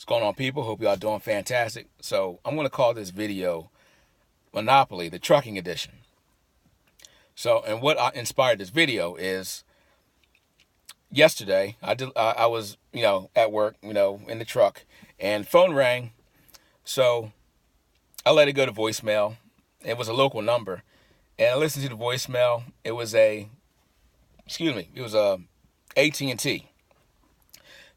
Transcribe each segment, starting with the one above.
What's going on, people? Hope y'all doing fantastic. So I'm going to call this video Monopoly, the trucking edition. So, and what inspired this video is yesterday I was at work, in the truck, and phone rang. So I let it go to voicemail. It was a local number, and I listened to the voicemail. It was a AT&T.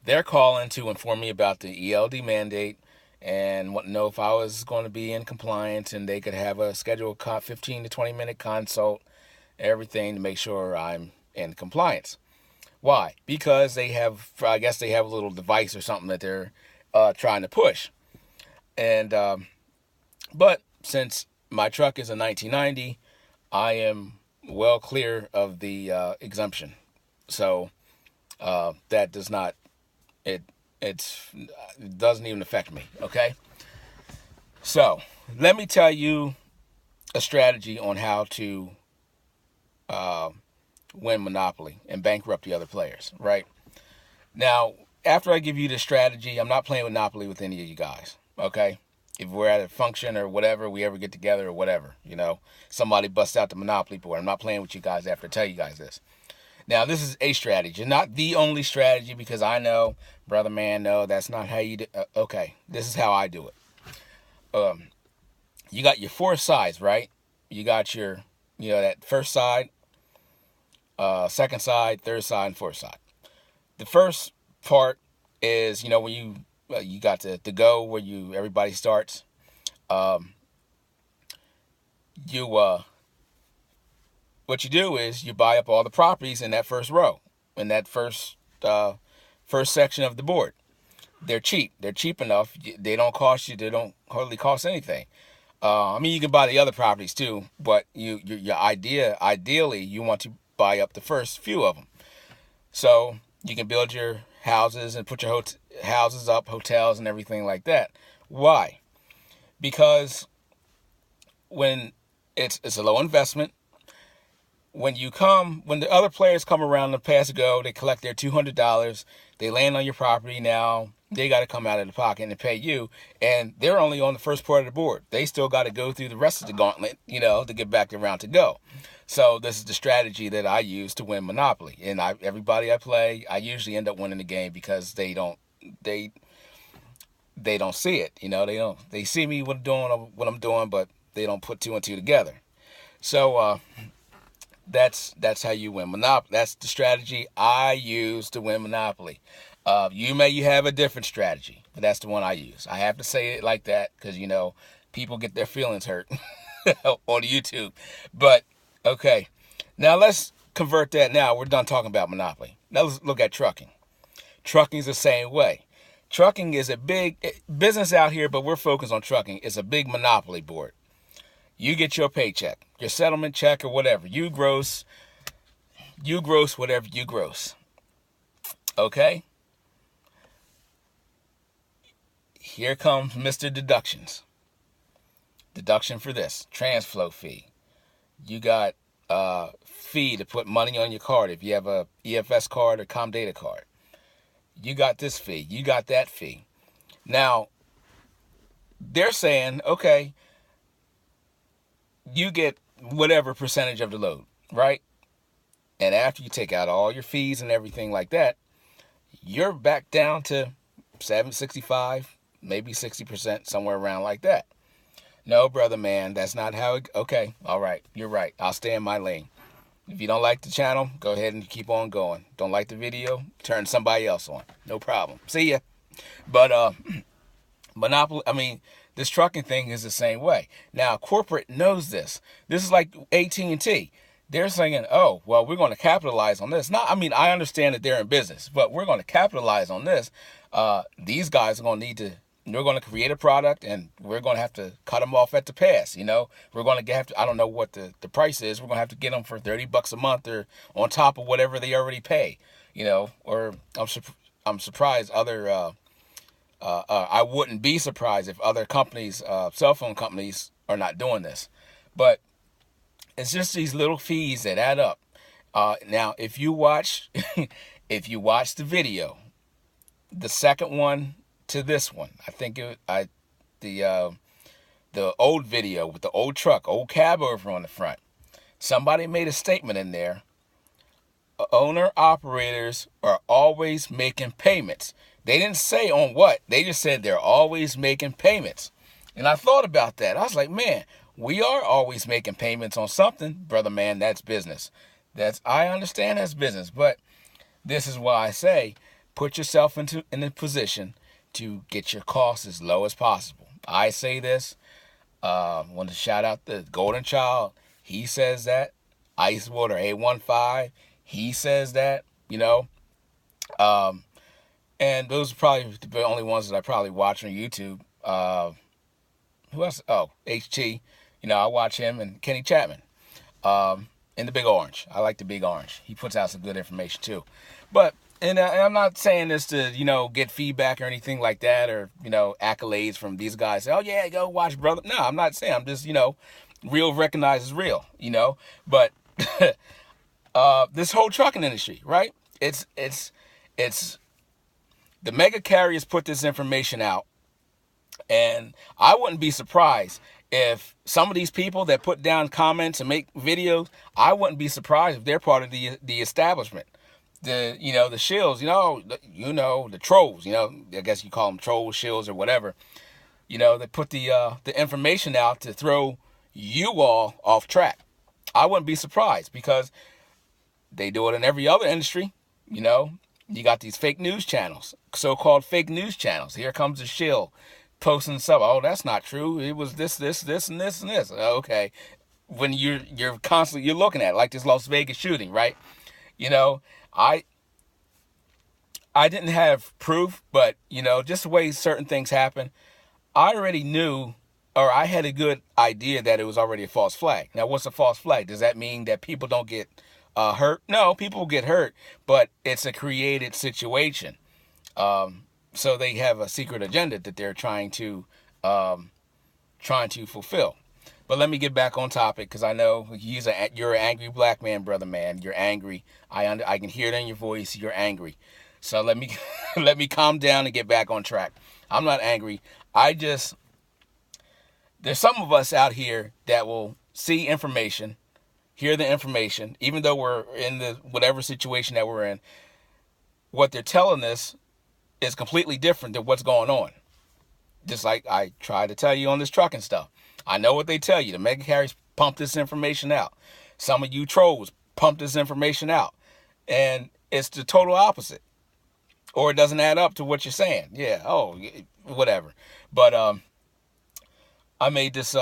They're calling to inform me about the ELD mandate and want to know if I was going to be in compliance, and they could have a scheduled 15 to 20-minute consult, everything to make sure I'm in compliance. Why? Because I guess they have a little device or something that they're trying to push. And but since my truck is a 1990, I am well clear of the exemption. So that does not it doesn't even affect me. Okay. So let me tell you a strategy on how to win Monopoly and bankrupt the other players. Right now, after I give you the strategy, I'm not playing Monopoly with any of you guys. Okay. If we're at a function or whatever, we ever get together or whatever, somebody busts out the Monopoly board, I'm not playing with you guys after I tell you guys this. Now, this is a strategy, not the only strategy, because I know, brother man, no, that's not how you do. Okay, this is how I do it. You got your four sides, right? You got your, that first side, second side, third side, and fourth side. The first part is, when you got the go where everybody starts. What you do is you buy up all the properties in that first row, in that first section of the board. They're cheap. They're cheap enough. They don't cost you. They don't hardly cost anything. You can buy the other properties too, but ideally, you want to buy up the first few of them, so you can build your houses and put your houses up, hotels and everything like that. Why? Because when it's a low investment. When the other players come around to pass a go, they collect their $200. They land on your property. Now they got to come out of the pocket and pay you, and they're only on the first part of the board. They still got to go through the rest of the gauntlet, to get back around to go. So this is the strategy that I use to win Monopoly. And everybody I play, I usually end up winning the game because they don't see it. They see me what I'm doing, but they don't put two and two together. So that's how you win Monopoly. That's the strategy I use to win Monopoly. You have a different strategy, but that's the one I use. I have to say it like that because, people get their feelings hurt on YouTube. But, okay. Now, let's convert that now. We're done talking about Monopoly. Now, let's look at trucking. Trucking is the same way. Trucking is a big business out here, but we're focused on trucking. It's a big Monopoly board. You get your paycheck, your settlement check or whatever. You gross whatever you gross. Okay? Here comes Mr. Deductions. Deduction for this. Transflow fee. You got fee to put money on your card if you have a EFS card or Comdata card. You got this fee. You got that fee. Now, they're saying, okay, you get whatever percentage of the load, right? And after you take out all your fees and everything like that, you're back down to 65, maybe 60%, somewhere around like that. No, brother man, that's not how it... Okay, all right, you're right. I'll stay in my lane. If you don't like the channel, go ahead and keep on going. Don't like the video, turn somebody else on. No problem. See ya. But, Monopoly, this trucking thing is the same way. Now, corporate knows this. This is like AT&T. They're saying, oh, well, we're going to capitalize on this. I understand that they're in business, but we're going to capitalize on this. These guys are going to we're going to create a product, and we're going to have to cut them off at the pass. We're going to have to, I don't know what the price is. We're going to have to get them for $30 a month or on top of whatever they already pay, or I'm surprised other, I wouldn't be surprised if other companies, cell phone companies, are not doing this. But it's just these little fees that add up. Now, if you watch the video, the second one to this one. I think the old video with the old truck, old cab over on the front. Somebody made a statement in there. Owner operators are always making payments. They didn't say on what. They just said they're always making payments. And I thought about that. I was like, man, we are always making payments on something, brother man. That's business. I understand that's business, but this is why I say put yourself in a position to get your costs as low as possible. I say this. Want to shout out the Golden Child. He says that. Icewater 815. He says that. And those are probably the only ones that I probably watch on YouTube. Who else? Oh, HT. I watch him and Kenny Chapman. And the Big Orange. I like the Big Orange. He puts out some good information too. But, and I'm not saying this to, get feedback or anything like that, or, accolades from these guys. Oh yeah, go watch brother. No, I'm not saying. I'm just, real recognizes real, But this whole trucking industry, right? It's the mega carriers put this information out, and I wouldn't be surprised if some of these people that put down comments and make videos, I wouldn't be surprised if they're part of the establishment, the shills, the trolls, I guess you call them trolls, shills, or whatever. They put the information out to throw you all off track. I wouldn't be surprised because they do it in every other industry. You got these fake news channels, so-called fake news channels. Here comes the shill posting stuff. Oh, that's not true. It was this, and this, and this. Okay. When you're constantly, you're looking at it, like this Las Vegas shooting, right? I didn't have proof, but, just the way certain things happen, I already knew, or I had a good idea that it was already a false flag. Now, what's a false flag? Does that mean that people don't get hurt? No, people get hurt, but it's a created situation. So they have a secret agenda that they're trying to fulfill. But let me get back on topic, because I know you're an angry black man, brother man. You're angry. I can hear it in your voice. You're angry. So let me let me calm down and get back on track. I'm not angry. There's some of us out here that will see information, hear the information, even though we're in the whatever situation that we're in. What they're telling us is completely different than what's going on. Just like I try to tell you on this trucking stuff. I know what they tell you. The mega carriers pump this information out. Some of you trolls pump this information out. And it's the total opposite. Or it doesn't add up to what you're saying. Yeah, whatever. But I made this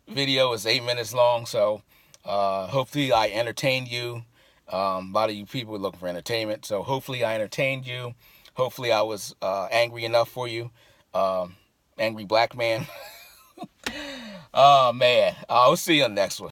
video. It's 8 minutes long, so hopefully I entertained you. A lot of you people are looking for entertainment, so hopefully I entertained you. Hopefully I was angry enough for you. Angry black man. Oh, man. I'll see you on the next one.